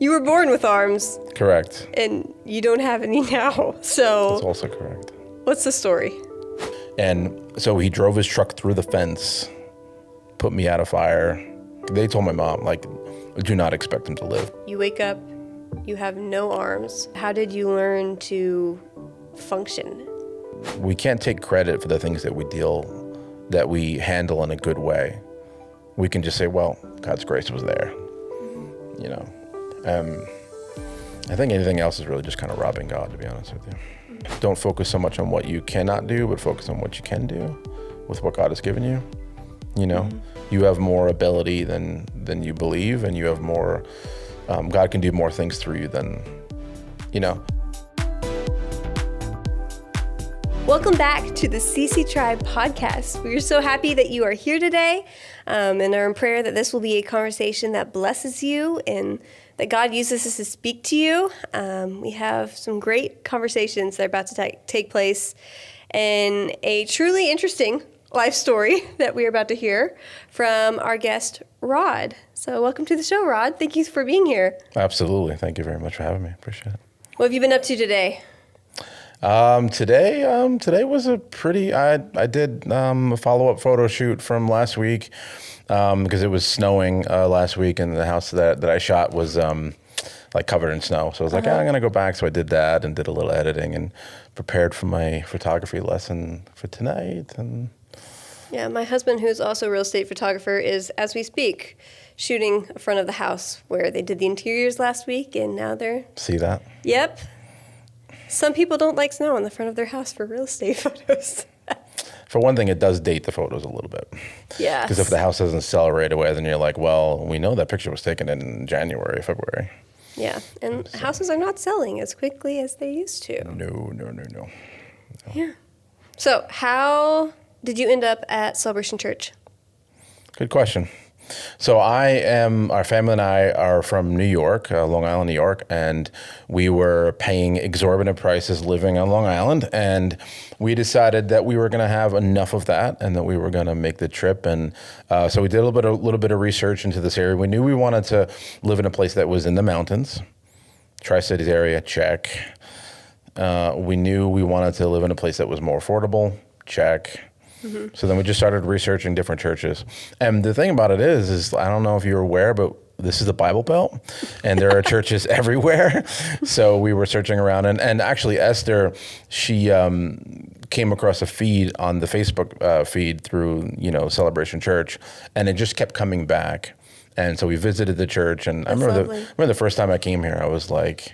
You were born with arms. Correct. And you don't have any now, so... That's also correct. What's the story? And so he drove his truck through the fence, put me out of fire. They told my mom, like, do not expect him to live. You wake up, you have no arms. How did you learn to function? We can't take credit for the things that we handle in a good way. We can just say, well, God's grace was there, you know. I think anything else is really just kind of robbing God, to be honest with you. Don't focus so much on what you cannot do, but focus on what you can do with what God has given you. You know, you have more ability than you believe, and you have more, God can do more things through you than, you know. Welcome back to the CCTri Podcast. We are so happy that you are here today, and are in prayer that this will be a conversation that blesses you and that God uses us to speak to you. We have some great conversations that are about to take place, and a truly interesting life story that we are about to hear from our guest, Rod. So welcome to the show, Rod. Thank you for being here. Absolutely. Thank you very much for having me. Appreciate it. What have you been up to today? Today was a pretty, I did a follow-up photo shoot from last week because it was snowing last week, and the house that I shot was like covered in snow. So I was like, I'm going to go back. So I did that and did a little editing and prepared for my photography lesson for tonight. And yeah, my husband, who's also a real estate photographer, is, as we speak, shooting in front of the house where they did the interiors last week, and now they're... See that? Yep. Some people don't like snow on the front of their house for real estate photos. For one thing, it does date the photos a little bit. Yeah. Because if the house doesn't sell right away, then you're like, well, we know that picture was taken in January, February. Yeah, and houses are not selling as quickly as they used to. No. Yeah. So how did you end up at Celebration Church? Good question. So our family and I are from New York, Long Island, New York, and we were paying exorbitant prices living on Long Island, and we decided that we were going to have enough of that and that we were going to make the trip. And so we did a little bit of research into this area. We knew we wanted to live in a place that was in the mountains, Tri-Cities area, check. We knew we wanted to live in a place that was more affordable, check. Mm-hmm. So then we just started researching different churches. And the thing about it is I don't know if you're aware, but this is the Bible Belt, and there are churches everywhere. So we were searching around, and actually Esther, she came across a feed on the Facebook feed through, Celebration Church, and it just kept coming back. And so we visited the church, and I remember the first time I came here, I was like,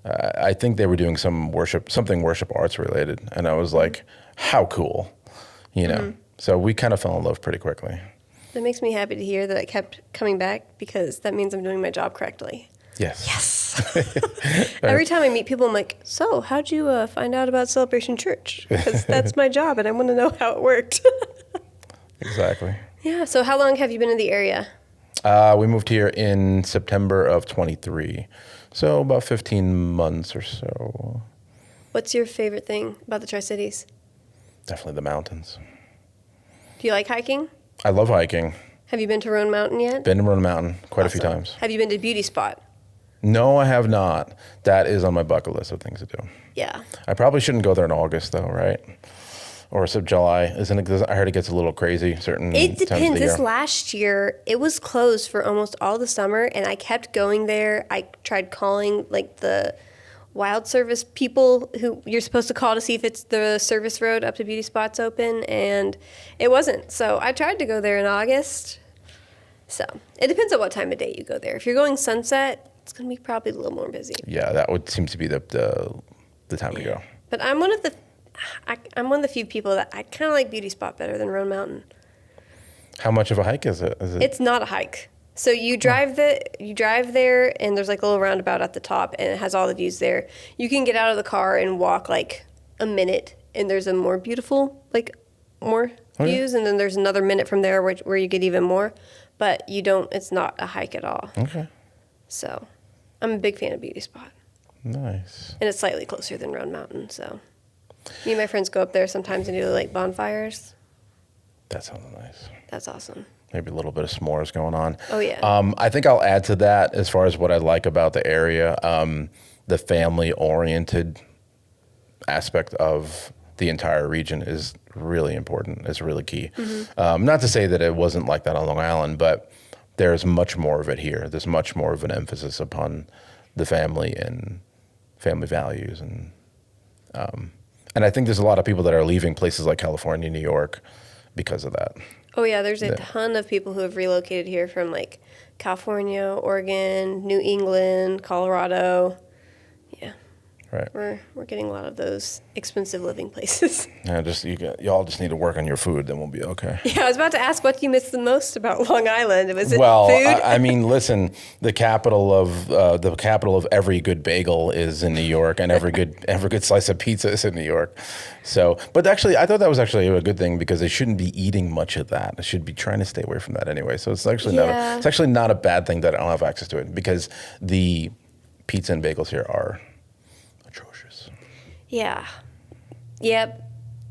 I think they were doing something worship arts related, and I was like, how cool. So we kind of fell in love pretty quickly. That makes me happy to hear that it kept coming back, because that means I'm doing my job correctly. Yes. Every time I meet people, I'm like, so how'd you find out about Celebration Church? Because that's my job, and I want to know how it worked. Exactly. Yeah. So how long have you been in the area? We moved here in September of 23. So about 15 months or so. What's your favorite thing about the Tri-Cities? Definitely the mountains. Do you like hiking? I love hiking. Have you been to Roan Mountain yet? Been to Roan Mountain quite a few times. Have you been to Beauty Spot? No, I have not. That is on my bucket list of things to do. Yeah. I probably shouldn't go there in August, though, right? Or July. Isn't it? I heard it gets a little crazy certain times of the year. It depends. This last year, it was closed for almost all the summer, and I kept going there. I tried calling the wild service people who you're supposed to call to see if it's the service road up to Beauty Spot's open, and it wasn't. So I tried to go there in August. So it depends on what time of day you go there. If you're going sunset, it's going to be probably a little more busy. Yeah, that would seem to be the time to go. But I'm one of the few people that I kind of like Beauty Spot better than Roan Mountain. How much of a hike is it? It's not a hike. So you drive there, and there's a little roundabout at the top, and it has all the views there. You can get out of the car and walk a minute, and there's a more beautiful, more views, and then there's another minute from there where you get even more. But it's not a hike at all. Okay. So I'm a big fan of Beauty Spot. Nice. And it's slightly closer than Roan Mountain, so me and my friends go up there sometimes and do bonfires. That sounds nice. That's awesome. maybe a little bit of s'mores going on. Oh, yeah. I think I'll add to that as far as what I like about the area, the family-oriented aspect of the entire region is really important. It's really key. Not to say that it wasn't like that on Long Island, but there's much more of it here. There's much more of an emphasis upon the family and family values. And I think there's a lot of people that are leaving places like California, New York because of that. Oh, yeah, there's a ton of people who have relocated here from, like, California, Oregon, New England, Colorado. Yeah. Right. We're getting a lot of those expensive living places. Yeah, y'all just need to work on your food, then we'll be okay. Yeah, I was about to ask what you miss the most about Long Island. Was it food? I mean, listen, the capital of every good bagel is in New York, and every good slice of pizza is in New York. So, but actually, I thought that was actually a good thing because they shouldn't be eating much of that. They should be trying to stay away from that anyway. So it's actually not a bad thing that I don't have access to it, because the pizza and bagels here are atrocious. Yeah. Yep.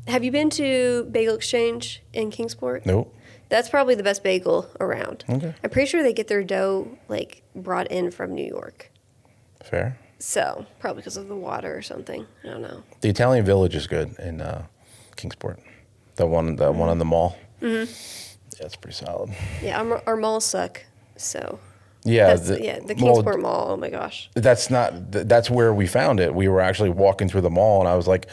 Have you been to Bagel Exchange in Kingsport? Nope. That's probably the best bagel around. Okay. I'm pretty sure they get their dough, like, brought in from New York. Fair. So, probably because of the water or something. I don't know. The Italian Village is good in Kingsport. The one on the mall. Mm-hmm. Yeah, it's pretty solid. Yeah, our malls suck, so... Yeah, the Kingsport Mall. Oh my gosh, that's where we found it. We were actually walking through the mall, and I was like,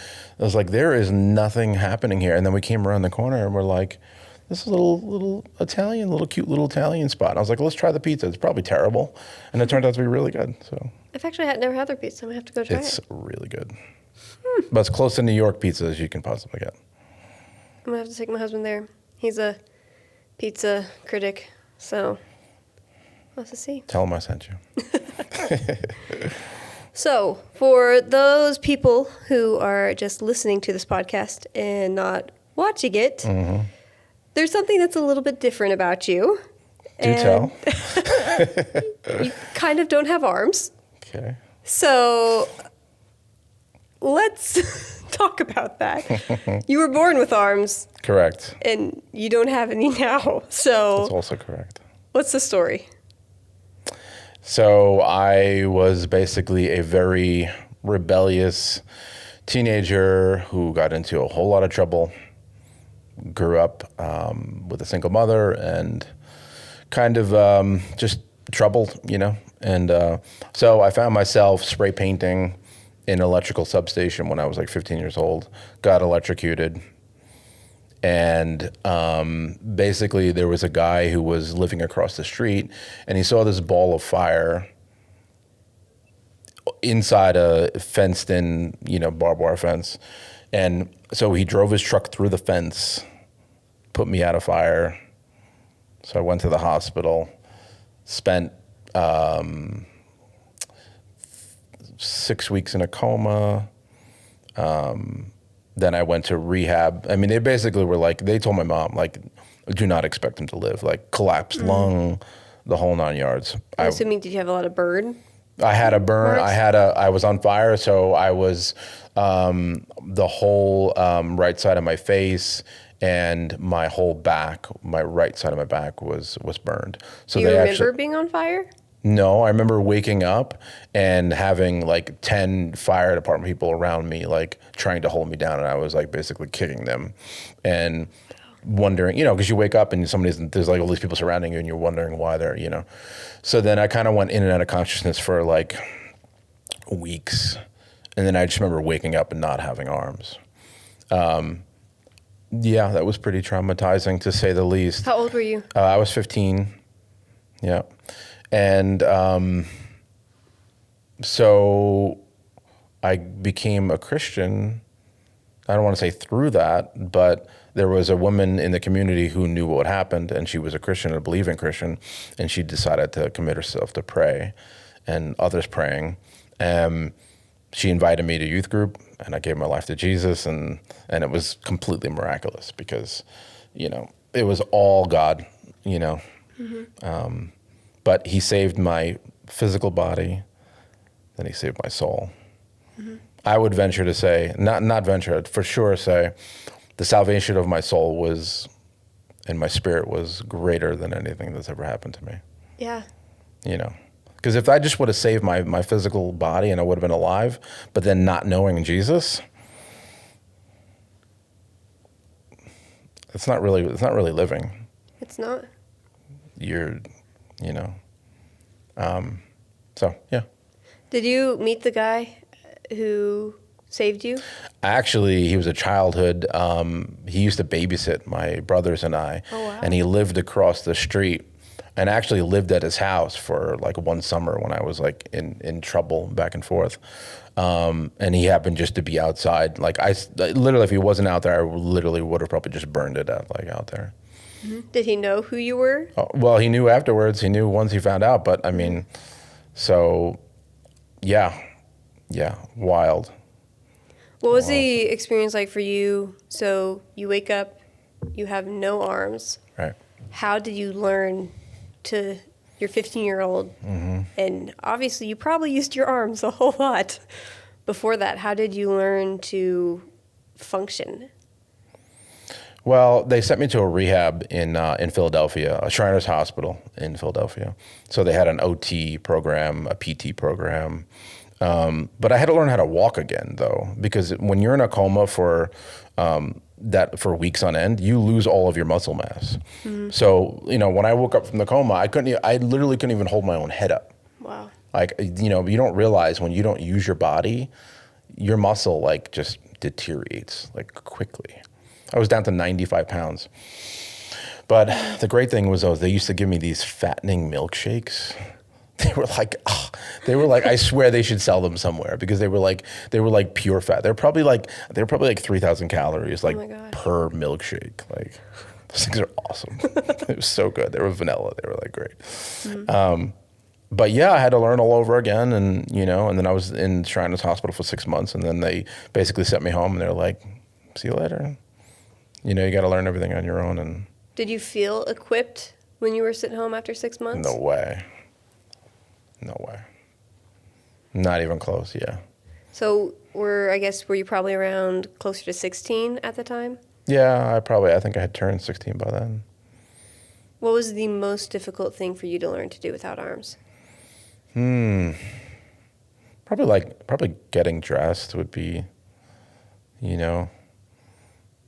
there is nothing happening here. And then we came around the corner, and we're like, this is a cute little Italian spot. And I was like, let's try the pizza. It's probably terrible, and it turned out to be really good. So I've actually never had their pizza. I'm gonna have to go try it. It's really good, but it's close to New York pizza as you can possibly get. I'm gonna have to take my husband there. He's a pizza critic, so. Let's see. Tell him I sent you. So, for those people who are just listening to this podcast and not watching it, there's something that's a little bit different about you. Do tell. You kind of don't have arms. Okay. So, let's talk about that. You were born with arms. Correct. And you don't have any now. So, that's also correct. What's the story? So I was basically a very rebellious teenager who got into a whole lot of trouble, grew up with a single mother, and kind of just troubled, And so I found myself spray painting in an electrical substation when I was like 15 years old, got electrocuted. And basically there was a guy who was living across the street, and he saw this ball of fire inside a fenced-in, barbed wire fence. And so he drove his truck through the fence, put me out of fire. So I went to the hospital, spent 6 weeks in a coma. Then I went to rehab. I mean, they basically were like, they told my mom, like, do not expect him to live. Like, collapsed lung, the whole 9 yards. I'm assuming, did you have a lot of burn? I had a burn. Marks? I was on fire, so I was the whole right side of my face and my whole back, my right side of my back was burned. So do you remember being on fire? No, I remember waking up and having like 10 fire department people around me, like trying to hold me down, and I was like basically kicking them and wondering, because you wake up and there's like all these people surrounding you and you're wondering why they're, So then I kind of went in and out of consciousness for like weeks. And then I just remember waking up and not having arms. Yeah, that was pretty traumatizing to say the least. How old were you? I was 15. Yeah. And so I became a Christian. I don't want to say through that, but there was a woman in the community who knew what happened, and she was a Christian, a believing Christian, and she decided to commit herself to pray and others praying. She invited me to youth group, and I gave my life to Jesus, and it was completely miraculous because, it was all God, but he saved my physical body, then he saved my soul. Mm-hmm. I would venture to say, not venture, I'd for sure say, the salvation of my soul was And my spirit was greater than anything that's ever happened to me. Yeah. You know, because if I just would have saved my physical body and I would have been alive, but then not knowing Jesus, it's not really living. It's not. You're, you know, so yeah. Did you meet the guy who saved you? Actually, he was a childhood. He used to babysit my brothers and I, Oh, wow. and he lived across the street, and actually lived at his house for like one summer when I was like in trouble back and forth. And he happened just to be outside. Like I literally, if he wasn't out there, I literally would have probably just burned it out, like out there. Mm-hmm. Did he know who you were? Oh, well, he knew afterwards. He knew once he found out. But I mean, so yeah, wild. What was the experience like for you? So you wake up, you have no arms. Right. How did you learn to your 15-year-old? Mm-hmm. And obviously you probably used your arms a whole lot before that. How did you learn to function? Well, they sent me to a rehab in Philadelphia, a Shriners Hospital in Philadelphia. So they had an OT program, a PT program. But I had to learn how to walk again, though, because when you're in a coma for weeks on end, you lose all of your muscle mass. Mm-hmm. So, you know, when I woke up from the coma, I literally couldn't even hold my own head up. Wow. Like, you know, you don't realize when you don't use your body, your muscle like just deteriorates like quickly. I was down to 95 pounds. But the great thing was, they used to give me these fattening milkshakes. They were like, I swear they should sell them somewhere, because they were like pure fat. They're probably like 3,000 calories, like per milkshake. Like, those things are awesome. It was so good. They were vanilla. They were like great. Mm-hmm. But yeah, I had to learn all over again, and you know, and then I was in Shriners Hospital for 6 months, and then they basically sent me home, and they're like, "See you later." You know, you got to learn everything on your own. And did you feel equipped when you were sitting home after 6 months? No way. Not even close, yeah. So were you probably around closer to 16 at the time? Yeah, I think I had turned 16 by then. What was the most difficult thing for you to learn to do without arms? Probably getting dressed would be, you know,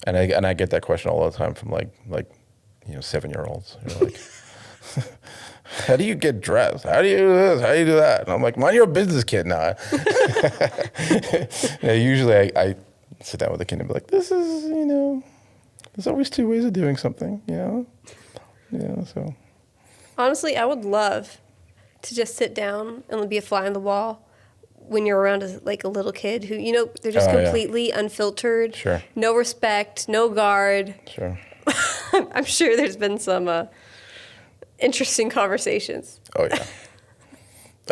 and I get that question all the time from like 7-year-olds. You're like, how do you get dressed? How do you do this? How do you do that? And I'm like, mind your business, kid. Now, usually I sit down with the kid and be like, this is, you know, there's always 2 ways of doing something, you know? Yeah, so. Honestly, I would love to just sit down and be a fly on the wall when you're around a little kid who, you know, they're just completely unfiltered. Sure. No respect, no guard. Sure. I'm sure there's been some interesting conversations. Oh, yeah.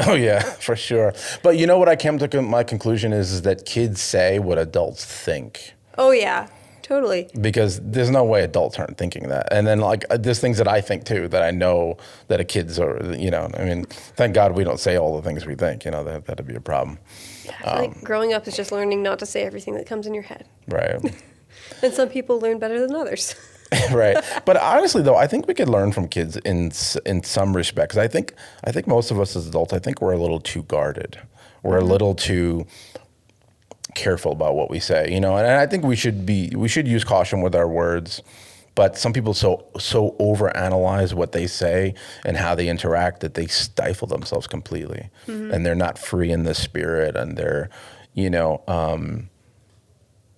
Oh, yeah, for sure. But you know what I came to my conclusion is that kids say what adults think. Oh, yeah, totally. Because there's no way adults aren't thinking that. And then, like, there's things that I think, too, that I know that kids are, you know, I mean, thank God we don't say all the things we think, you know, that'd be a problem. Yeah, I feel like growing up is just learning not to say everything that comes in your head. Right. And some people learn better than others. Right. But honestly, though, I think we could learn from kids in some respects. I think most of us as adults, I think we're a little too guarded. We're a little too careful about what we say, you know. And I think we should use caution with our words. But some people so overanalyze what they say and how they interact that they stifle themselves completely, and they're not free in the spirit. And they're, you know.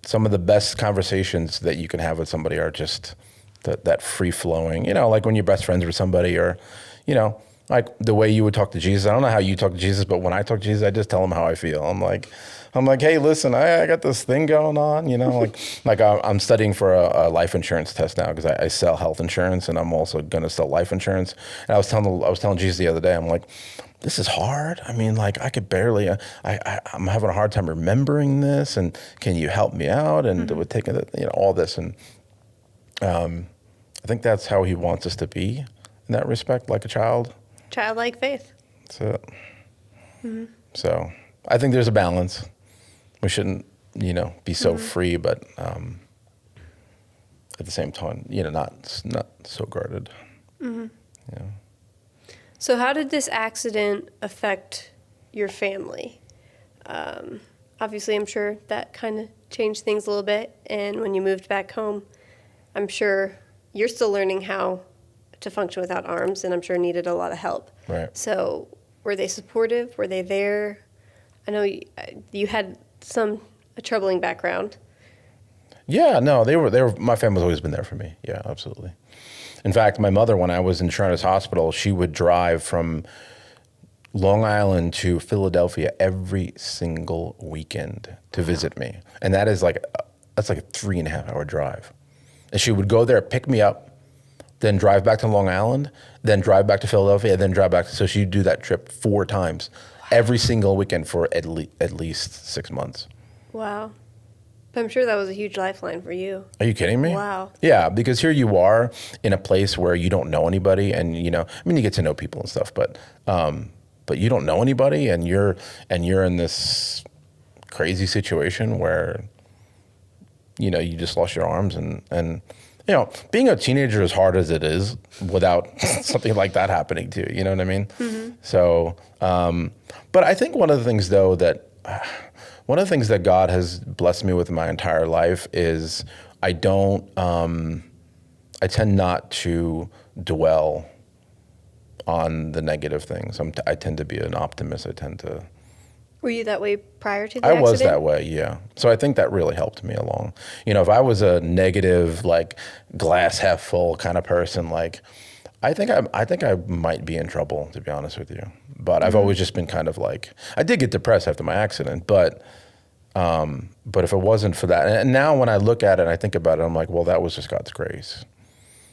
Some of the best conversations that you can have with somebody are just that free-flowing, you know, like when you're best friends with somebody, or, you know, like the way you would talk to Jesus. I don't know how you talk to Jesus, but when I talk to Jesus, I just tell him how I feel. I'm like, hey, listen, I got this thing going on, you know, like I'm studying for a life insurance test now, because I sell health insurance, and I'm also going to sell life insurance. And I was telling Jesus the other day, I'm like, this is hard. I mean, like, I could barely, I'm having a hard time remembering this, and can you help me out? And with taking all this. And I think that's how he wants us to be in that respect, like a child. Childlike faith. That's it. Mm-hmm. So I think there's a balance. We shouldn't, you know, be so free, but at the same time, not so guarded. Mm-hmm. Yeah. So how did this accident affect your family? Obviously, I'm sure that kind of changed things a little bit. And when you moved back home, I'm sure you're still learning how to function without arms, and I'm sure needed a lot of help. Right. So were they supportive? Were they there? I know you had a troubling background. Yeah, no, they were. My family's always been there for me. Yeah, absolutely. In fact, my mother, when I was in Children's Hospital, she would drive from Long Island to Philadelphia every single weekend to visit me. And that's like a 3.5 hour drive. And she would go there, pick me up, then drive back to Long Island, then drive back to Philadelphia, then drive back. So she'd do that trip 4 times every single weekend for at least 6 months. Wow. But I'm sure that was a huge lifeline for you. Are you kidding me? Wow. Yeah, because here you are in a place where you don't know anybody, and you get to know people and stuff, but you don't know anybody, and you're in this crazy situation where you just lost your arms, and being a teenager, as hard as it is, without something like that happening to you, you know what I mean? Mm-hmm. So, but I think one of the things that God has blessed me with my entire life is I tend not to dwell on the negative things. I tend to be an optimist. Were you that way prior to the accident? I was that way, yeah. So I think that really helped me along. If I was a negative, like glass half full kind of person, like I think I might be in trouble, to be honest with you. But I've always just been kind of like, I did get depressed after my accident, but if it wasn't for that, and now when I look at it and I think about it, I'm like, well, that was just God's grace.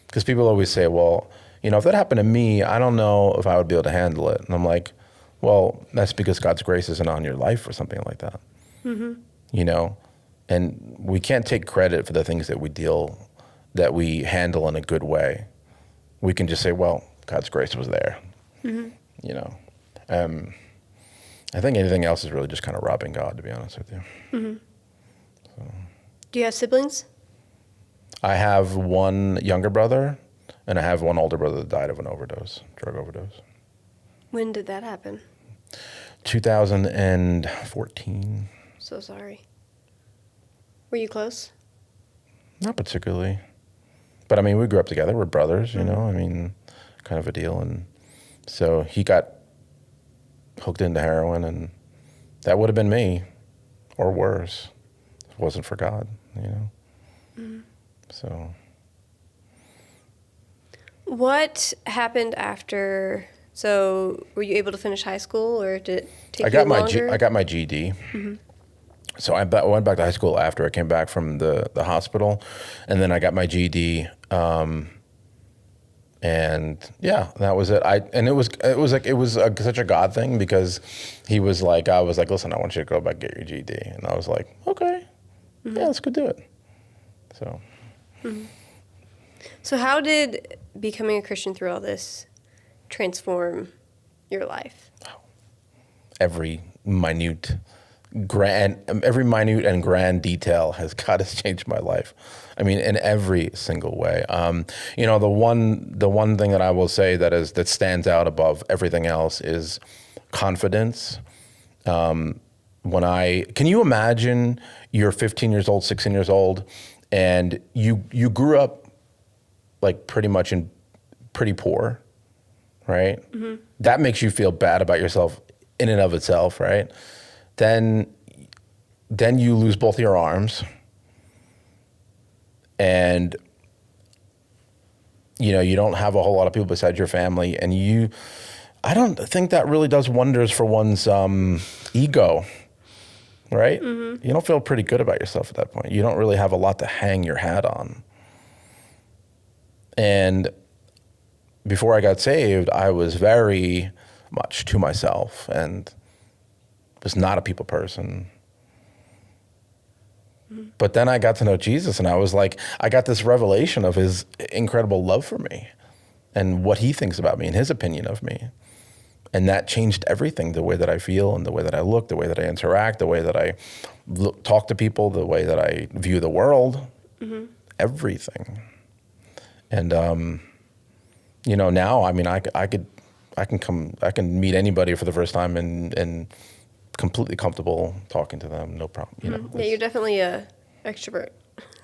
Because people always say, well, if that happened to me, I don't know if I would be able to handle it. And I'm like, well, that's because God's grace isn't on your life or something like that. Mm-hmm. And we can't take credit for the things that we handle in a good way. We can just say, well, God's grace was there. Mm-hmm. I think anything else is really just kind of robbing God, to be honest with you. Mm-hmm. So. Do you have siblings? I have one younger brother, and I have one older brother that died of an drug overdose. When did that happen? 2014. So sorry. Were you close? Not particularly. But, we grew up together. We're brothers, kind of a deal. And so he got hooked into heroin, and that would have been me, or worse, if it wasn't for God, Mm-hmm. So. What happened after? So were you able to finish high school, or did it take you longer? I got my GED. Mm-hmm. So I went back to high school after I came back from the hospital, and then I got my GED. And yeah, that was it. It was such a God thing, because I was like, listen, I want you to go back and get your GED, and I was like, okay, mm-hmm. Yeah, let's go do it. So. Mm-hmm. So how did becoming a Christian through all this transform your life? Every minute and grand detail God has changed my life. In every single way. The one thing that I will say that stands out above everything else is confidence. Can you imagine you're 15 years old, 16 years old, and you grew up like pretty poor, right? Mm-hmm. That makes you feel bad about yourself in and of itself, right? Then you lose both your arms, and you don't have a whole lot of people besides your family, and I don't think that really does wonders for one's ego, right? Mm-hmm. You don't feel pretty good about yourself at that point. You don't really have a lot to hang your hat on. And before I got saved, I was very much to myself and was not a people person. Mm-hmm. But then I got to know Jesus, and I was like, I got this revelation of his incredible love for me and what he thinks about me and his opinion of me. And that changed everything, the way that I feel and the way that I look, the way that I interact, the way that I talk to people, the way that I view the world. Mm-hmm. everything. And, now, I mean, I can meet anybody for the first time and completely comfortable talking to them. No problem. Yeah, you're definitely a extrovert.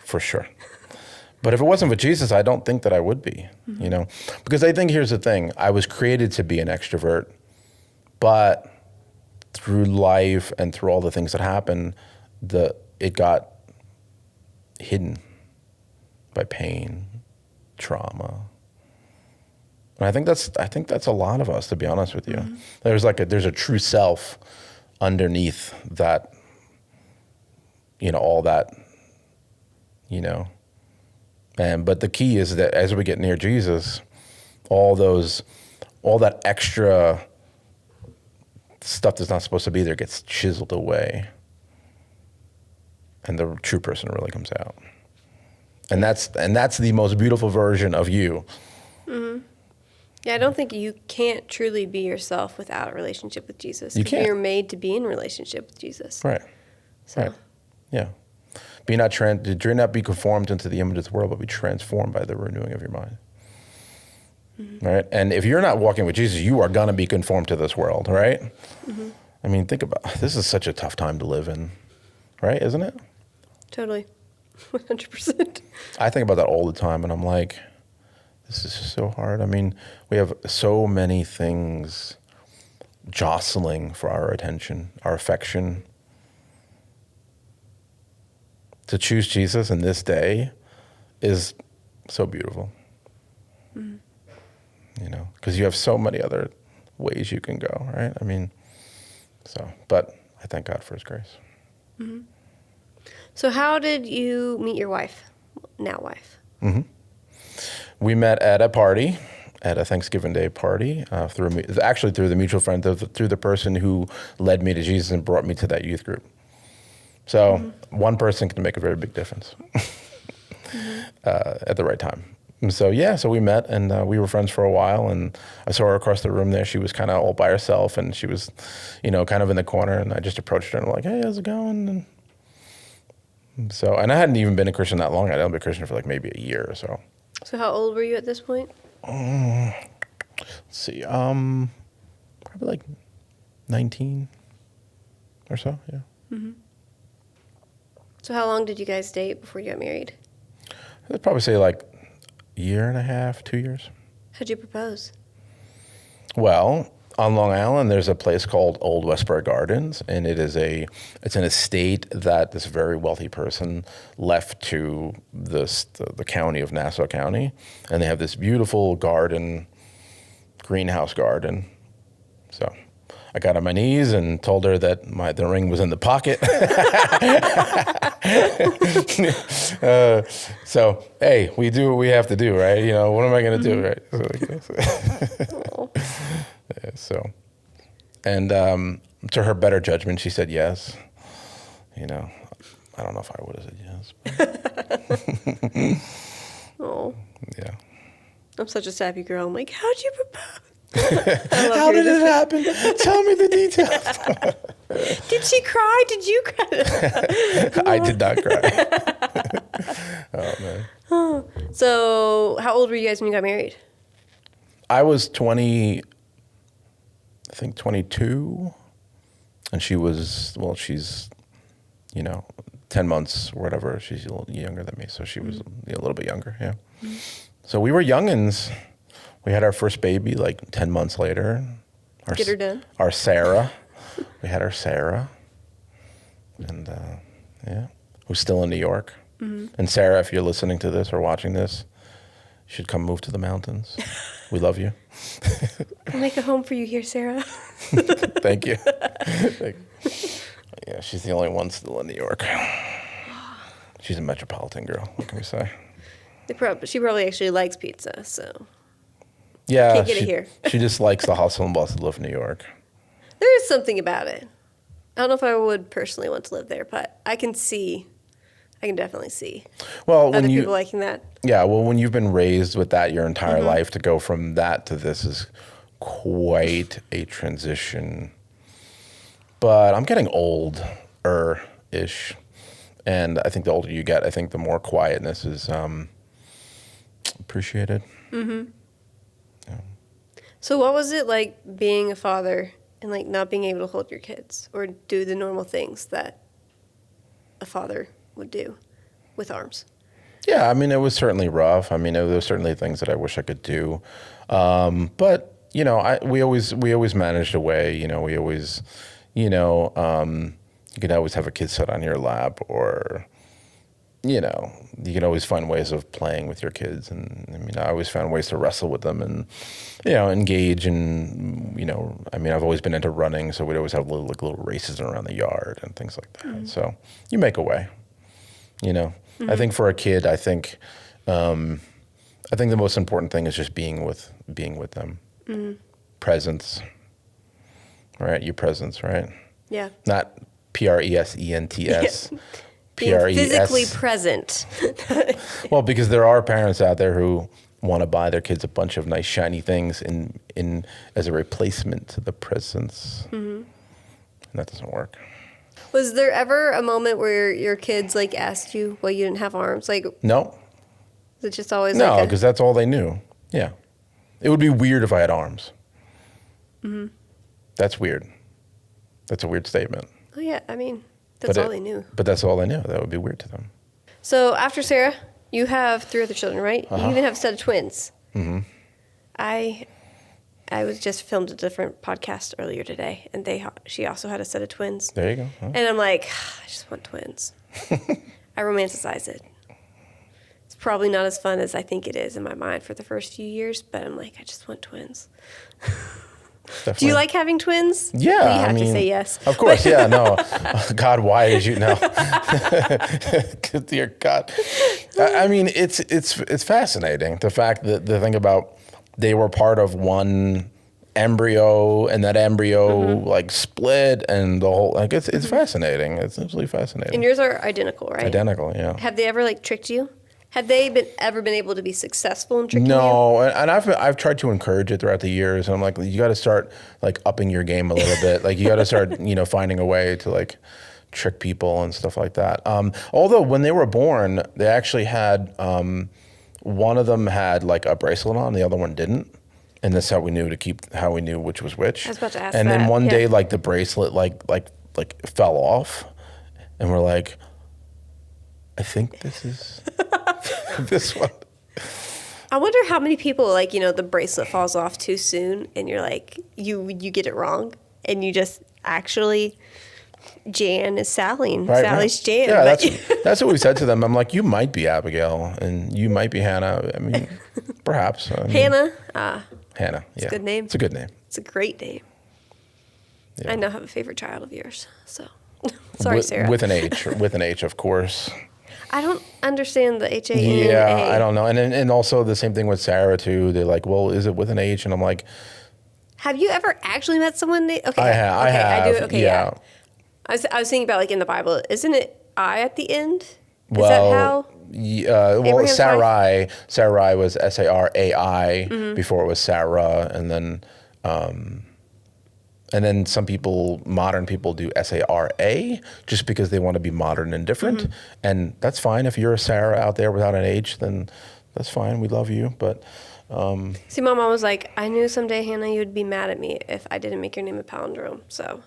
For sure. But if it wasn't for Jesus, I don't think that I would be, because I think here's the thing. I was created to be an extrovert, but through life and through all the things that happen, it got hidden by pain, trauma. And I think that's a lot of us, to be honest with you. There's a true self underneath that, all that, but the key is that as we get near Jesus, all that extra stuff that's not supposed to be there gets chiseled away, and the true person really comes out. And that's the most beautiful version of you. Mm-hmm. Yeah, I don't think you can't truly be yourself without a relationship with Jesus. You can't. You're made to be in relationship with Jesus. Right. So. Right. Yeah. Do not be conformed into the image of the world, but be transformed by the renewing of your mind. Mm-hmm. Right? And if you're not walking with Jesus, you are going to be conformed to this world, right? Mm-hmm. I mean, think about this is such a tough time to live in, right? Isn't it? Totally. 100%. I think about that all the time, and I'm like, this is so hard. I mean, we have so many things jostling for our attention, our affection. To choose Jesus in this day is so beautiful. Mm-hmm. Because you have so many other ways you can go, right? I mean, but I thank God for his grace. Mm-hmm. So how did you meet your wife, now wife? Mm-hmm. We met at a party, at a Thanksgiving Day party, through the mutual friend, through the person who led me to Jesus and brought me to that youth group. So one person can make a very big difference at the right time. And so we met, and we were friends for a while, and I saw her across the room there. She was kind of all by herself, and she was, kind of in the corner, and I just approached her and I'm like, hey, how's it going? And I hadn't even been a Christian that long. I'd only been a Christian for like maybe a year or so. So how old were you at this point? Let's see, probably like 19 or so, yeah. Mm-hmm. So how long did you guys date before you got married? I'd probably say like a year and a half, 2 years. How'd you propose? Well, on Long Island, there's a place called Old Westboro Gardens, and it's an estate that this very wealthy person left to the county of Nassau County, and they have this beautiful greenhouse garden. So I got on my knees and told her that the ring was in the pocket. So, hey, we do what we have to do, right? What am I going to do, right? And to her better judgment, she said yes. I don't know if I would have said yes. Oh. Yeah. I'm such a sappy girl. I'm like, how'd you propose? How did it happen? Tell me the details. Did she cry? Did you cry? I did not cry. Oh, man. Oh. So how old were you guys when you got married? I was 22, and she was, she's, 10 months or whatever. She's a little younger than me, so she was a little bit younger, yeah. Mm-hmm. So we were youngins. We had our first baby like 10 months later. Get her done. Our Sarah. We had our Sarah. And, who's still in New York. Mm-hmm. And Sarah, if you're listening to this or watching this, you should come move to the mountains. We love you. We'll make a home for you here, Sarah. Thank you. Yeah, she's the only one still in New York. She's a metropolitan girl. What can we say? She probably actually likes pizza, so... Yeah, can't get it here. She just likes the hustle and bustle of New York. There is something about it. I don't know if I would personally want to live there, but I can definitely see other people liking that. Yeah, well, when you've been raised with that your entire life, to go from that to this is quite a transition. But I'm getting older-ish, And I think the older you get, I think the more quietness is appreciated. Mm-hmm. Yeah. So what was it like being a father and like not being able to hold your kids or do the normal things that a father would do with arms? Yeah, I mean, it was certainly rough. I mean, there were certainly things that I wish I could do. But, you know, we always managed a way, you know, we always, you know, you could always have a kid sit on your lap, or, you know, you can always find ways of playing with your kids. And I mean, I always found ways to wrestle with them and, you know, engage. And, you know, I mean, I've always been into running, so we'd always have little races around the yard and things like that. Mm-hmm. So you make a way, you know. Mm-hmm. I think for a kid, I think the most important thing is just being with them. Mm-hmm. Presence, right? Your presence, right? Yeah. Not presents. Yeah. Being physically present. Well, because there are parents out there who want to buy their kids a bunch of nice shiny things in as a replacement to the presence, and that doesn't work. Was there ever a moment where your kids like asked you why you didn't have arms? Like, no. Was it just always no, because that's all they knew. Yeah, it would be weird if I had arms. Mm-hmm. That's weird. That's a weird statement. Oh yeah, I mean that's all they knew. But that's all they knew. That would be weird to them. So after Sarah, you have 3 other children, right? You even have a set of twins. Mm-hmm. I was just filmed a different podcast earlier today, and she also had a set of twins. There you go. Huh? And I'm like, I just want twins. I romanticize it. It's probably not as fun as I think it is in my mind for the first few years, but I'm like, I just want twins. Do you like having twins? Yeah. You have to say yes. Of course, yeah, no. God, why did you know? Dear God. I mean, it's fascinating. The fact that the thing about they were part of one embryo, and that embryo like split, and the whole like it's fascinating. It's absolutely fascinating. And yours are identical, right? Identical, yeah. Have they ever like tricked you? Have they ever been able to be successful in tricking you? No, and I've tried to encourage it throughout the years. And I'm like, you got to start like upping your game a little bit. Like you got to start, you know, finding a way to like trick people and stuff like that. Although when they were born, they actually had one of them had like a bracelet on, the other one didn't. And that's how we knew which was which. I was about to ask and that. Then one day, like the bracelet like fell off, and we're like, I think this is this one. I wonder how many people like, you know, the bracelet falls off too soon, and you're like, you get it wrong, and you just actually. Jan is Sally, and right, Sally's right. Jan. Yeah, that's what we said to them. I'm like, you might be Abigail, and you might be Hannah. I mean, perhaps. Hannah. Hannah. Yeah, it's a good name. It's a good name. It's a great name. Yeah. I now have a favorite child of yours. So, sorry, Sarah. With an H, of course. I don't understand the HANA. Yeah, I don't know. And also the same thing with Sarah too. They're like, well, is it with an H? And I'm like, have you ever actually met someone? Okay, I have. I do. Okay, yeah. I was thinking about like in the Bible, isn't it I at the end? Is well, that how? Well, Sarai was Sarai before it was Sarah, and then some people, modern people, do Sara just because they want to be modern and different, and that's fine. If you're a Sarah out there without an H, then that's fine. We love you, but. See, my mom was like, I knew someday, Hannah, you'd be mad at me if I didn't make your name a palindrome. So,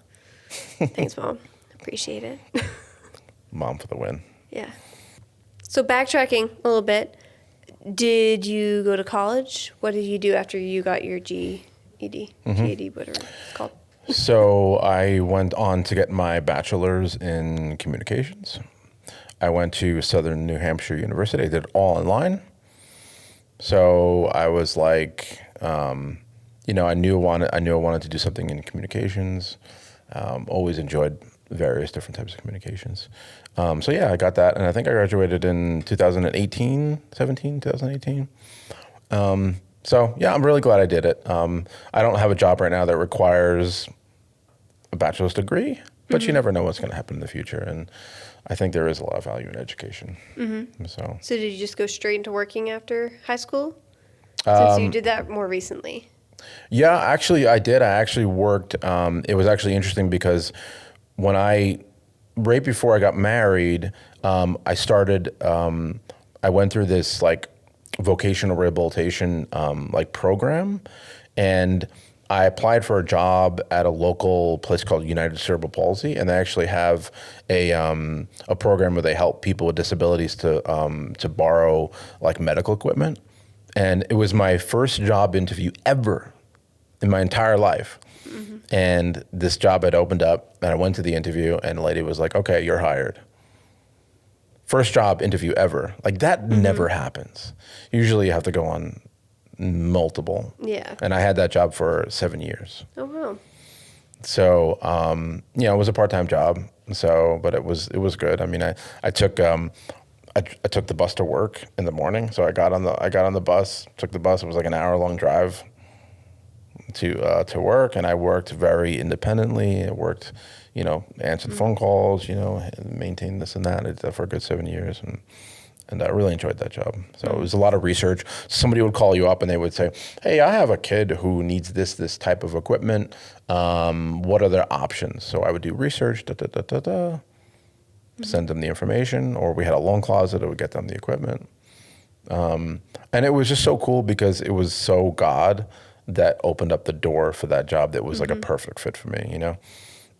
thanks, Mom. Appreciate it. Mom for the win. Yeah. So, backtracking a little bit, did you go to college? What did you do after you got your GED, whatever it's called? So, I went on to get my bachelor's in communications. I went to Southern New Hampshire University. I did it all online. So I was like, you know, I knew I wanted to do something in communications. Always enjoyed various different types of communications. So yeah, I got that, and I think I graduated in 2018. So yeah, I'm really glad I did it. I don't have a job right now that requires a bachelor's degree, but you never know what's going to happen in the future, and I think there is a lot of value in education. So did you just go straight into working after high school? Since you did that more recently. Yeah, actually I did. I actually worked. It was actually interesting because when I right before I got married, I went through this like vocational rehabilitation like program, and I applied for a job at a local place called United Cerebral Palsy, and they actually have a program where they help people with disabilities to borrow like medical equipment. And it was my first job interview ever in my entire life. Mm-hmm. And this job had opened up, and I went to the interview, and the lady was like, "Okay, you're hired." First job interview ever. Like that never happens. Usually you have to go on multiple. Yeah. And I had that job for 7 years. Oh, wow. So, it was a part-time job. So, but it was good. I mean, I took the bus to work in the morning. So I got on the bus, took the bus. It was like an hour-long drive to work, and I worked very independently. I worked, answered phone calls, maintained this and that. I did that for a good 7 years, and I really enjoyed that job. So it was a lot of research. Somebody would call you up and they would say, "Hey, I have a kid who needs this type of equipment. What are their options?" So I would do research, send them the information, or we had a loan closet that would get them the equipment. And it was just so cool because it was so God that opened up the door for that job that was like a perfect fit for me,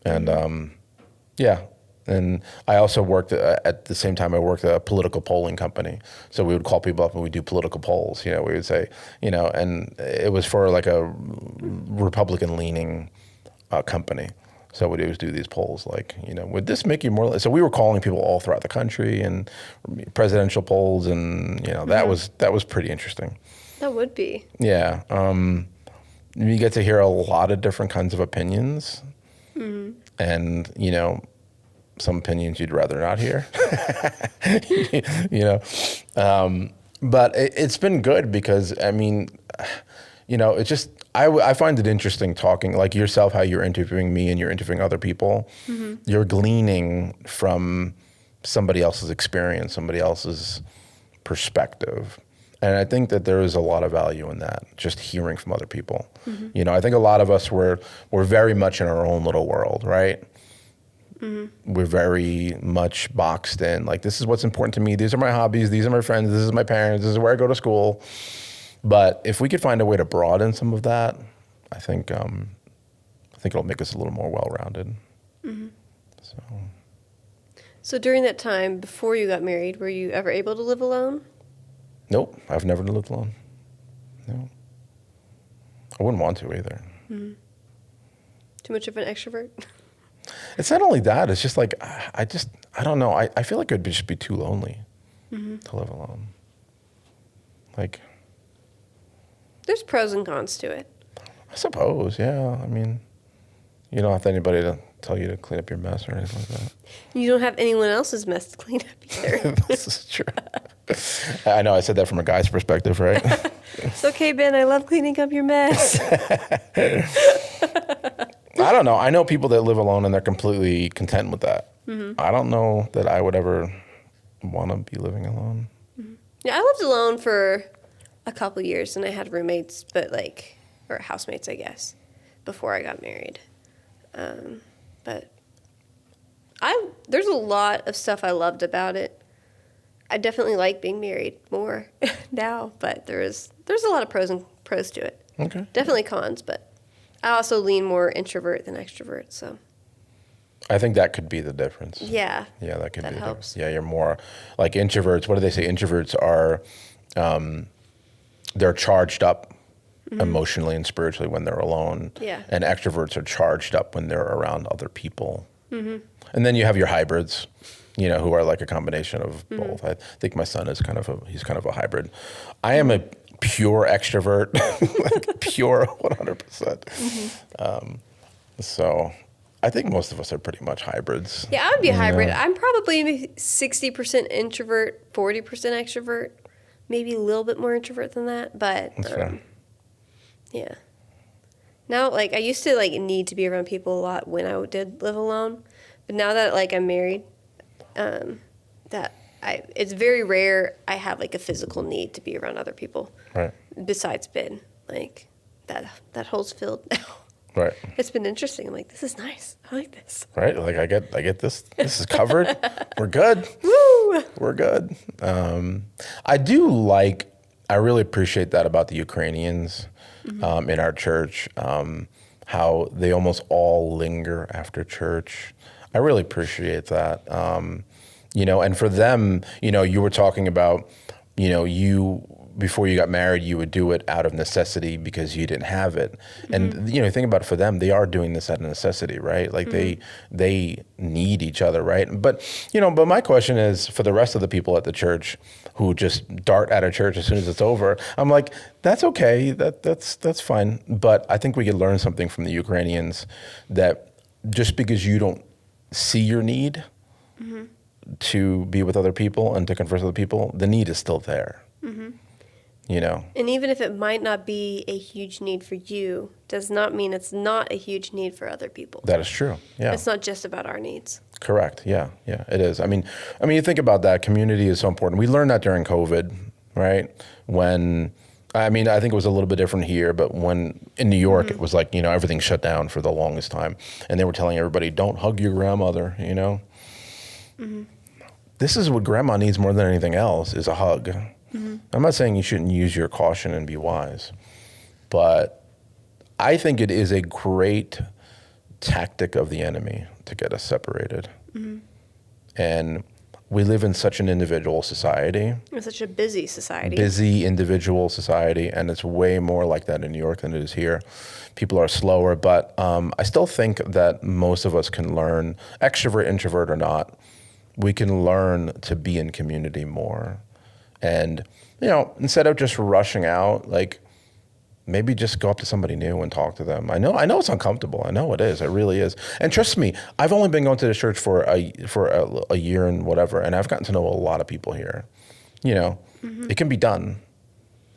And and I also worked at the same time I worked at a political polling company. So we would call people up and we'd do political polls. We would say, and it was for like a Republican leaning company. So what we do is do these polls like, would this make you more? So we were calling people all throughout the country and presidential polls, and that was pretty interesting. That would be. Yeah. You get to hear a lot of different kinds of opinions, and some opinions you'd rather not hear. But it's been good because it's just I find it interesting talking like yourself, how you're interviewing me and you're interviewing other people. You're gleaning from somebody else's experience, somebody else's perspective. And I think that there is a lot of value in that, just hearing from other people. I think a lot of us we're very much in our own little world, right? We're very much boxed in. Like, this is what's important to me. These are my hobbies. These are my friends. This is my parents. This is where I go to school. But if we could find a way to broaden some of that, I think it'll make us a little more well-rounded. So during that time before you got married, were you ever able to live alone? Nope, I've never lived alone. No, I wouldn't want to either. Too much of an extrovert? It's not only that. It's just like I don't know. I feel like it'd just be too lonely to live alone. Like, there's pros and cons to it. I suppose, yeah. I mean, you don't have anybody to tell you to clean up your mess or anything like that. You don't have anyone else's mess to clean up either. This is true. I know I said that from a guy's perspective, right? It's okay, Ben. I love cleaning up your mess. I don't know. I know people that live alone and they're completely content with that. I don't know that I would ever want to be living alone. Yeah, I lived alone for a couple years, and I had roommates, or housemates, I guess, before I got married. But there's a lot of stuff I loved about it. I definitely like being married more now, but there's a lot of pros to it. Okay. Definitely cons, but I also lean more introvert than extrovert, so. I think that could be the difference. Yeah. Yeah, that could be the helps. difference. Yeah, you're more like introverts. What do they say? Introverts are, they're charged up emotionally and spiritually when they're alone. Yeah. And extroverts are charged up when they're around other people. And then you have your hybrids, who are like a combination of both. I think my son is he's kind of a hybrid. I am a pure extrovert, like pure 100%. So I think most of us are pretty much hybrids. Yeah, I would be a hybrid. I'm probably 60% introvert, 40% extrovert, maybe a little bit more introvert than that, but That's fair. Yeah. Now, I used to need to be around people a lot when I did live alone, but now that I'm married, it's very rare I have a physical need to be around other people. Right. Besides Ben, that hole's filled now. Right. it's been interesting. I'm like, this is nice. I like this. Right. Like I get this. This is covered. We're good. Woo! We're good. I really appreciate that about the Ukrainians in our church, how they almost all linger after church. I really appreciate that. And for them, you were talking about, before you got married, you would do it out of necessity because you didn't have it. And, think about it, for them, they are doing this out of necessity, right? Like they need each other, right? But my question is for the rest of the people at the church who just dart out of church as soon as it's over, I'm like, that's okay. That's fine. But I think we could learn something from the Ukrainians, that just because you don't see your need to be with other people and to converse with other people, the need is still there. And even if it might not be a huge need for you, does not mean it's not a huge need for other people. That is true. Yeah. It's not just about our needs. Correct. Yeah. Yeah, it is. I mean, you think about that. Community is so important. We learned that during COVID, right? I think it was a little bit different here, but when in New York, it was like, everything shut down for the longest time. And they were telling everybody, don't hug your grandmother, This is what grandma needs more than anything else, is a hug. I'm not saying you shouldn't use your caution and be wise, but I think it is a great tactic of the enemy to get us separated. And we live in such an individual society. It's such a busy society. Busy individual society, and it's way more like that in New York than it is here. People are slower, but I still think that most of us can learn, extrovert, introvert or not, we can learn to be in community more. And, instead of just rushing out, like maybe just go up to somebody new and talk to them. I know it's uncomfortable. I know it is. It really is. And trust me, I've only been going to the church for a year and whatever, and I've gotten to know a lot of people here. It can be done.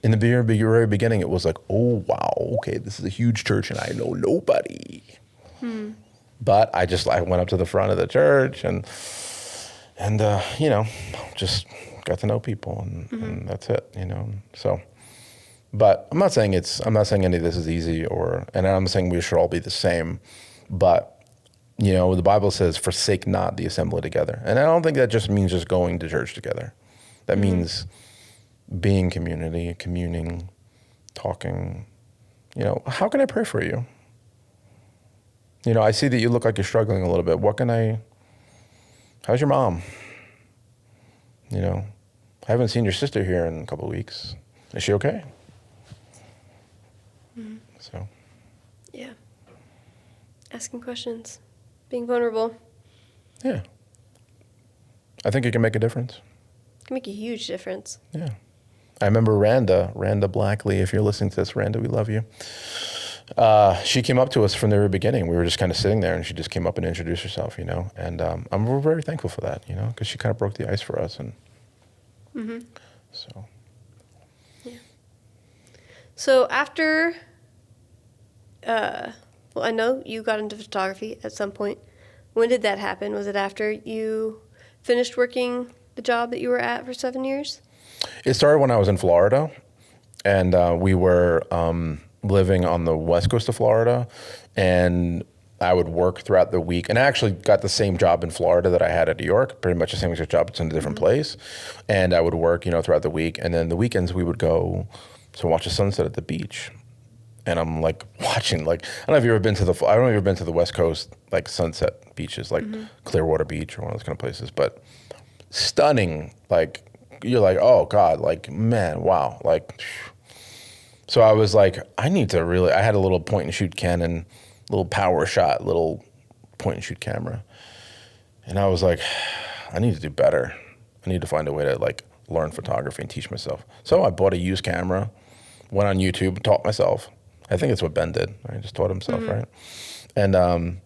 In the very beginning, it was like, oh, wow, okay, this is a huge church and I know nobody. But I went up to the front of the church and just got to know people, and that's it, So, but I'm not saying any of this is easy, and I'm saying we should all be the same. But the Bible says, "Forsake not the assembly together," and I don't think that just means just going to church together. That means being community, communing, talking. How can I pray for you? I see that you look like you're struggling a little bit. How's your mom? I haven't seen your sister here in a couple of weeks. Is she okay? So. Yeah. Asking questions. Being vulnerable. Yeah. I think it can make a difference. It can make a huge difference. Yeah. I remember Randa Blackley, if you're listening to this, Randa, we love you. She came up to us from the very beginning. We were just kind of sitting there, and she just came up and introduced herself, and we're very thankful for that, because she kind of broke the ice for us. And so. Yeah. So after, I know you got into photography at some point. When did that happen? Was it after you finished working the job that you were at for 7 years? It started when I was in Florida, and we were living on the west coast of Florida, and I would work throughout the week. And I actually got the same job in Florida that I had at New York, pretty much the same exact job. It's in a different place. And I would work, throughout the week. And then the weekends we would go to watch the sunset at the beach. And I'm like watching, like, I don't know if you've ever been to the West Coast, like sunset beaches, like Clearwater Beach or one of those kind of places, but stunning. Like, you're like, oh God, like, man, wow. Like, so I was like, I had a little point and shoot Canon, little power shot, little point and shoot camera. And I was like, I need to do better. I need to find a way to like learn photography and teach myself. So I bought a used camera, went on YouTube, taught myself. I think that's what Ben did. Right? Just taught himself, right? And then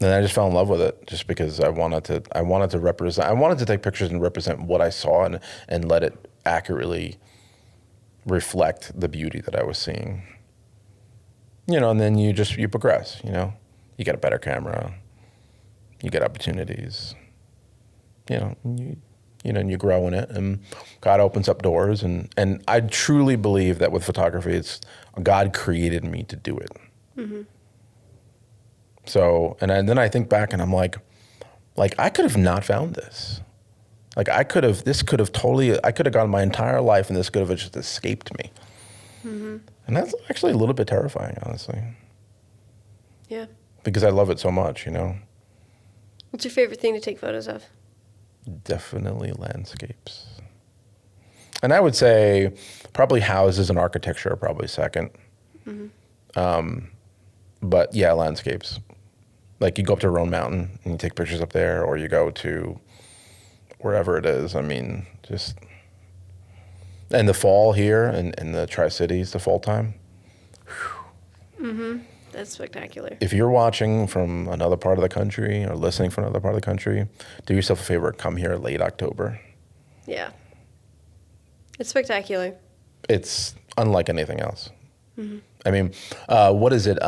I just fell in love with it, just because I wanted to represent. I wanted to take pictures and represent what I saw and let it accurately reflect the beauty that I was seeing. And then you progress. You get a better camera, you get opportunities. And you grow in it, and God opens up doors. And I truly believe that with photography, it's God created me to do it. So, then I think back and I'm like I could have not found this. Like I could have gone my entire life and this could have just escaped me. Mm-hmm. And that's actually a little bit terrifying, honestly. Yeah. Because I love it so much, What's your favorite thing to take photos of? Definitely landscapes. And I would say probably houses and architecture are probably second. Mm-hmm. But yeah, landscapes. Like you go up to Roan Mountain and you take pictures up there, or you go to wherever it is. I mean, just... And the fall here in the Tri-Cities, the fall time. Mm-hmm. That's spectacular. If you're watching from another part of the country or listening from another part of the country, do yourself a favor, come here late October. Yeah. It's spectacular. It's unlike anything else. Mm-hmm. I mean, what is it?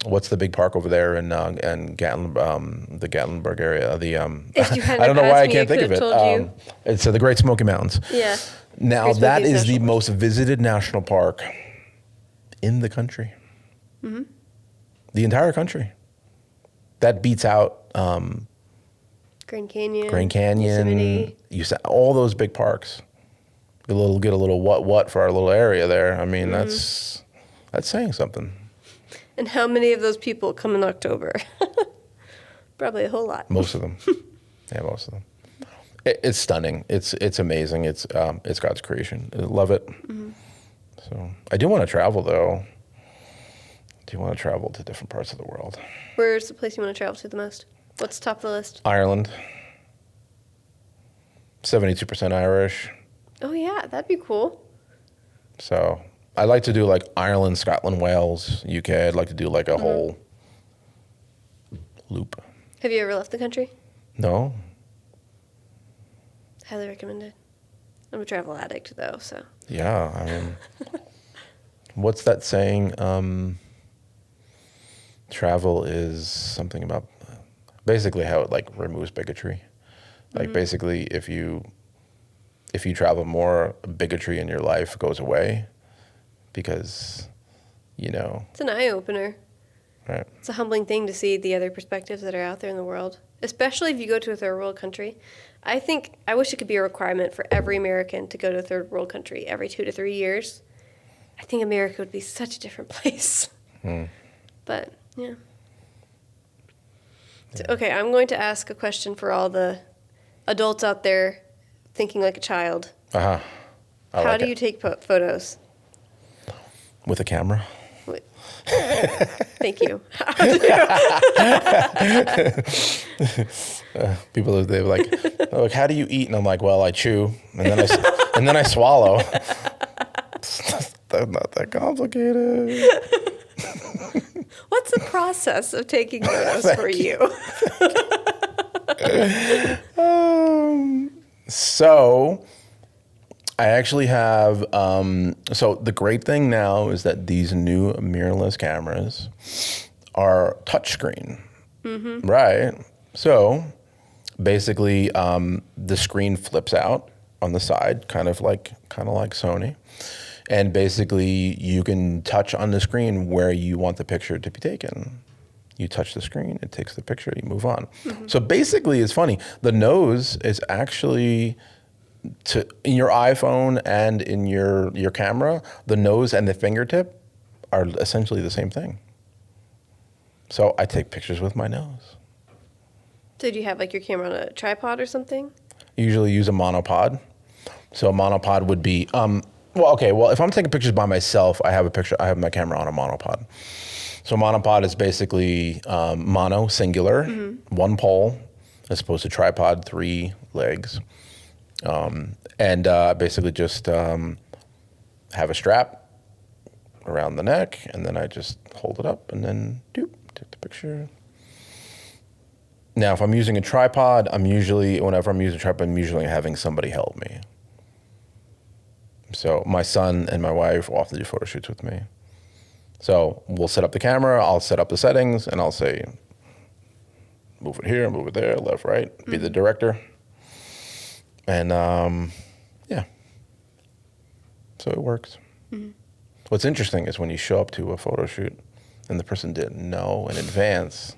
What's the big park over there in Gatlin, the Gatlinburg area? I don't know why I can't think of it. It's the Great Smoky Mountains. Yeah. Now, that is the most visited national park in the country. Mm-hmm. The entire country. That beats out Grand Canyon. Yosemite. All those big parks. Get a little what for our little area there. I mean, that's saying something. And how many of those people come in October? Probably a whole lot. Most of them. Yeah, most of them. It's stunning. It's amazing. It's God's creation. I love it. Mm-hmm. So I do want to travel, though. I do want to travel to different parts of the world. Where's the place you want to travel to the most? What's top of the list? Ireland. 72% Irish. Oh, yeah. That'd be cool. So I like to do like Ireland, Scotland, Wales, UK. I'd like to do like a whole loop. Have you ever left the country? No. Highly recommended. I'm a travel addict, though, so. Yeah, I mean, what's that saying? Travel is something about basically how it like removes bigotry. Like basically, if you travel more, bigotry in your life goes away because, It's an eye-opener. Right. It's a humbling thing to see the other perspectives that are out there in the world, especially if you go to a third world country. I wish it could be a requirement for every American to go to a third world country every 2 to 3 years. I think America would be such a different place. But, yeah. So, okay, I'm going to ask a question for all the adults out there thinking like a child. Uh-huh. How do you take photos? With a camera. Thank you. People, they're like, how do you eat? And I'm like, well, I chew, and then I swallow. It's not that complicated. What's the process of taking photos for you? So I actually have, so the great thing now is that these new mirrorless cameras are touchscreen, right? So basically the screen flips out on the side, kind of like Sony. And basically you can touch on the screen where you want the picture to be taken. You touch the screen, it takes the picture, you move on. So basically it's funny, the nose is actually... in your iPhone and in your camera, the nose and the fingertip are essentially the same thing. So I take pictures with my nose. So do you have like your camera on a tripod or something? Usually use a monopod. So a monopod would be, if I'm taking pictures by myself, I have my camera on a monopod. So monopod is basically mono, singular, one pole, as opposed to tripod, 3 legs. And basically just have a strap around the neck, and then I just hold it up and then take the picture. Now, if I'm using a tripod, whenever I'm using a tripod, I'm usually having somebody help me. So my son and my wife often do photo shoots with me. So we'll set up the camera, I'll set up the settings, and I'll say, move it here, move it there, left, right, be the director. And, so it works. What's interesting is when you show up to a photo shoot and the person didn't know in advance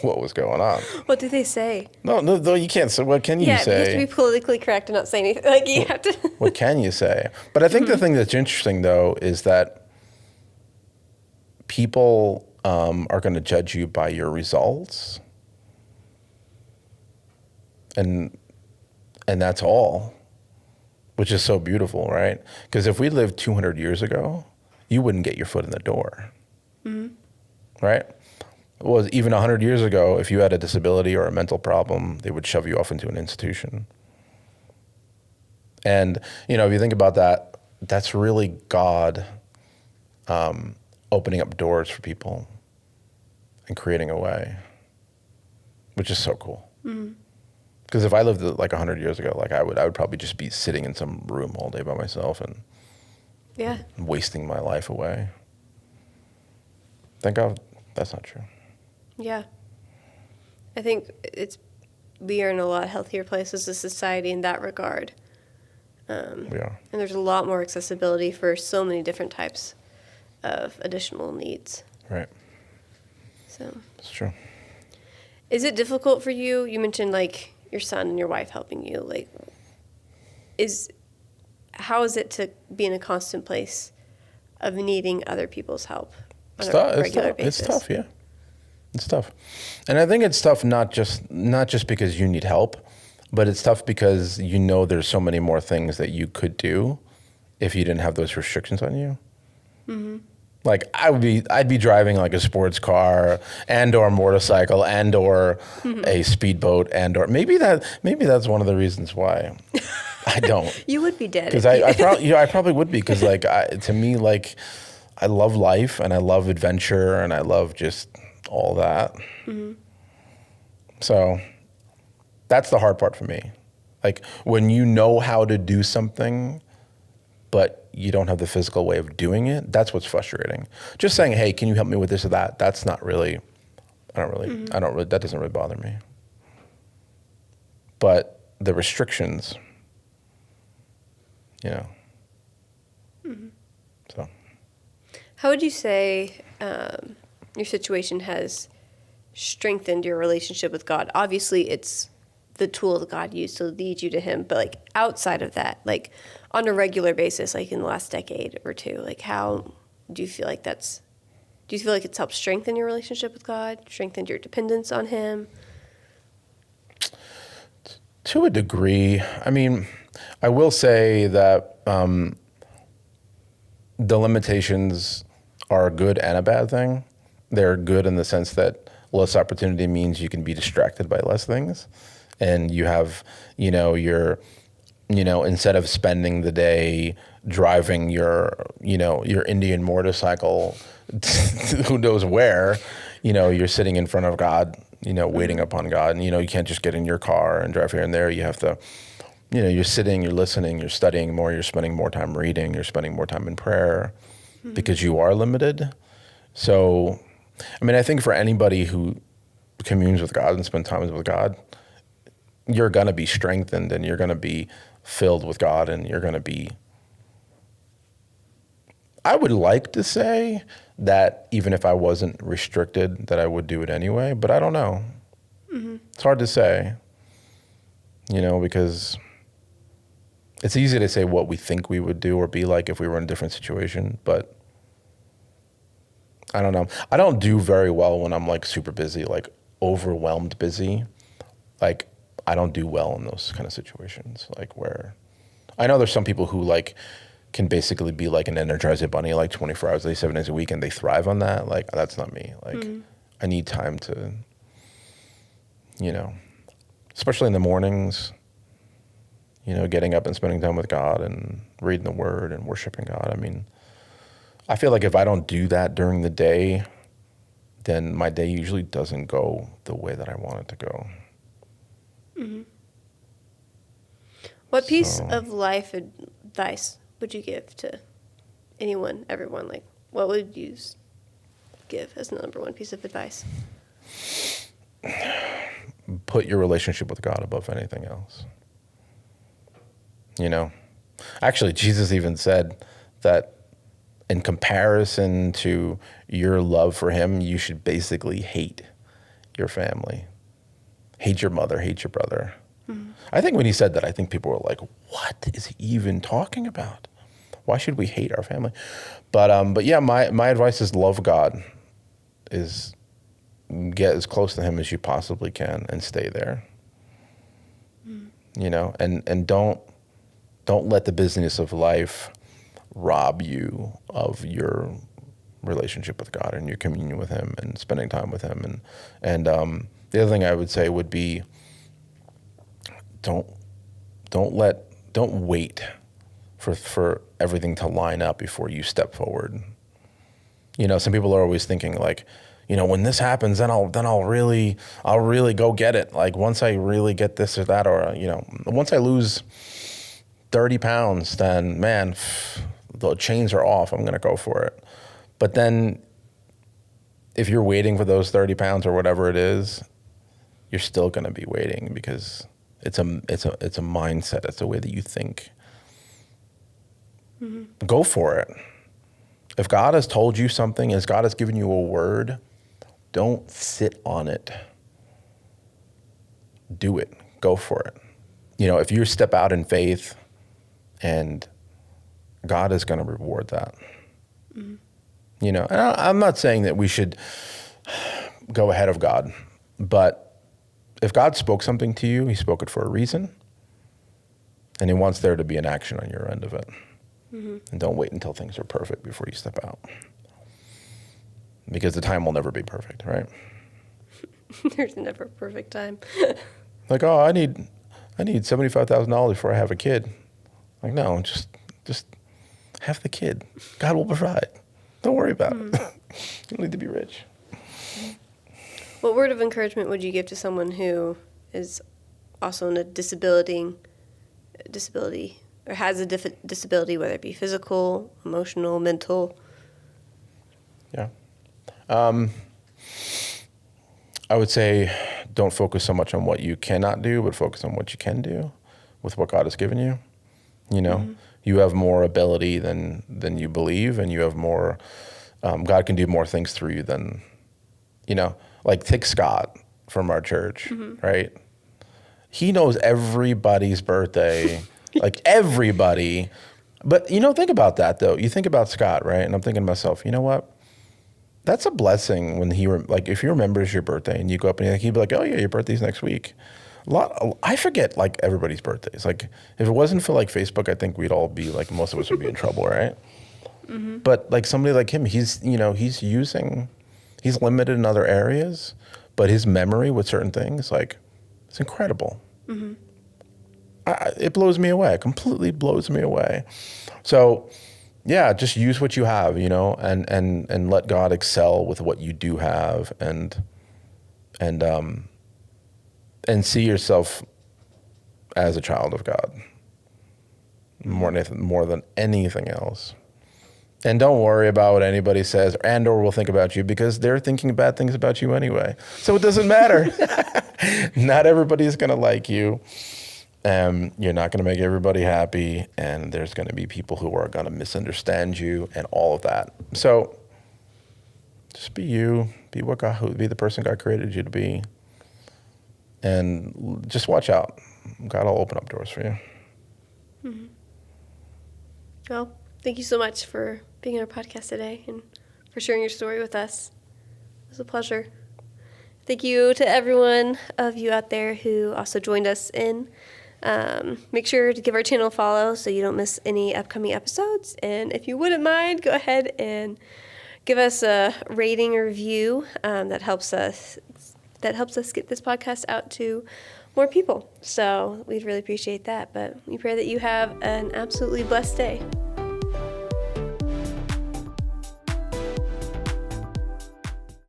what was going on. What do they say? No, you can't say. What can you say? Yeah, you have to be politically correct and not say anything. Like, you have to. What can you say? But I think the thing that's interesting, though, is that people are going to judge you by your results. And that's all, which is so beautiful, right? Because if we lived 200 years ago, you wouldn't get your foot in the door, right? Well, even 100 years ago, if you had a disability or a mental problem, they would shove you off into an institution. And, you know, if you think about that, that's really God opening up doors for people and creating a way, which is so cool. Because if I lived like 100 years ago, like I would probably just be sitting in some room all day by myself and wasting my life away. Thank God that's not true. Yeah. I think we are in a lot healthier place as a society in that regard. We are. And there's a lot more accessibility for so many different types of additional needs. Right. So It's true. is it difficult for you? You mentioned like your son and your wife helping you. Like, how is it to be in a constant place of needing other people's help on a regular basis? It's tough, yeah. It's tough. And I think it's tough not just because you need help, but it's tough because you know there's so many more things that you could do if you didn't have those restrictions on you. Like I'd be driving like a sports car and or motorcycle and or a speedboat and or maybe that's one of the reasons why I don't. You would be dead. Because I probably would be, because like to me, like I love life and I love adventure and I love just all that. So that's the hard part for me. Like when you know how to do something, but you don't have the physical way of doing it, that's what's frustrating. Just saying, hey, can you help me with this or that? That's not really, that doesn't really bother me. But the restrictions, you know. So. How would you say your situation has strengthened your relationship with God? Obviously, it's the tool that God used to lead you to Him, but like outside of that, like on a regular basis, like in the last decade or two, like how do you feel like do you feel like it's helped strengthen your relationship with God, strengthened your dependence on Him? To a degree. I mean, I will say that the limitations are a good and a bad thing. They're good in the sense that less opportunity means you can be distracted by less things. And you have, instead of spending the day driving your Indian motorcycle, who knows where, you're sitting in front of God, waiting upon God. And, you can't just get in your car and drive here and there. You have to, you're sitting, you're listening, you're studying more, you're spending more time reading, you're spending more time in prayer because you are limited. So, I mean, I think for anybody who communes with God and spends time with God, you're going to be strengthened and you're going to be filled with God and you're going to be, I would like to say that even if I wasn't restricted, that I would do it anyway, but I don't know. It's hard to say, because it's easy to say what we think we would do or be like if we were in a different situation, but I don't know. I don't do very well when I'm like super busy, like overwhelmed busy. Like I don't do well in those kind of situations. Like where I know there's some people who like can basically be like an Energizer bunny, like 24 hours a day, 7 days a week, and they thrive on that. Like that's not me. Like I need time to, especially in the mornings, getting up and spending time with God and reading the Word and worshiping God. I mean, I feel like if I don't do that during the day, then my day usually doesn't go the way that I want it to go. What piece of life advice would you give to anyone, everyone? Like, what would you give as the number one piece of advice? Put your relationship with God above anything else. Actually, Jesus even said that in comparison to your love for him, you should basically hate your family, hate your mother, hate your brother. I think when he said that, I think people were like, what is he even talking about? Why should we hate our family? But yeah, my advice is love God, is get as close to him as you possibly can and stay there. You know, and don't let the busyness of life rob you of your relationship with God and your communion with him and spending time with him. And the other thing I would say would be, don't wait for everything to line up before you step forward. You know, some people are always thinking like, you know, when this happens, then I'll really go get it. Like once I really get this or that, or, you know, once I lose 30 pounds, then man, the chains are off. I'm going to go for it. But then if you're waiting for those 30 pounds or whatever it is, you're still going to be waiting, because it's a mindset. It's a way that you think. Mm-hmm. Go for it. If God has told you something, as God has given you a word, don't sit on it. Do it. Go for it. You know, if you step out in faith, and God is going to reward that. Mm-hmm. You know, and I'm not saying that we should go ahead of God, but if God spoke something to you, he spoke it for a reason, and he wants there to be an action on your end of it. Mm-hmm. And don't wait until things are perfect before you step out, because the time will never be perfect, right? There's never a perfect time. Like, oh, I need $75,000 before I have a kid. Like, no, just have the kid. God will provide. Don't worry about it. You don't need to be rich. What word of encouragement would you give to someone who is also in a disability, or has a disability, whether it be physical, emotional, mental? Yeah. I would say don't focus so much on what you cannot do, but focus on what you can do with what God has given you. You know, you have more ability than you believe, and you have more, God can do more things through you than, you know, like take Scott from our church, right? He knows everybody's birthday, like everybody. But, you know, think about that though. You think about Scott, right? And I'm thinking to myself, you know what? That's a blessing when like if he remembers your birthday and you go up and he'd be like, oh yeah, your birthday's next week. I forget like everybody's birthdays. Like if it wasn't for like Facebook, I think we'd all be like, most of us would be in trouble, right? Mm-hmm. But like somebody like him, he's limited in other areas, but his memory with certain things, like it's incredible. Mm-hmm. It blows me away. It completely blows me away. So yeah, just use what you have, you know, and let God excel with what you do have, and see yourself as a child of God more than anything else. And don't worry about what anybody says or will think about you, because they're thinking bad things about you anyway. So it doesn't matter. Not everybody's going to like you. You're not going to make everybody happy. And there's going to be people who are going to misunderstand you and all of that. So just be you. Be the person God created you to be. And just watch out. God will open up doors for you. Mm-hmm. Well, thank you so much for being on our podcast today and for sharing your story with us. It was a pleasure. Thank you to everyone of you out there who also joined us in. Make sure to give our channel a follow so you don't miss any upcoming episodes. And if you wouldn't mind, go ahead and give us a rating or review. That helps us get this podcast out to more people. So we'd really appreciate that. But we pray that you have an absolutely blessed day.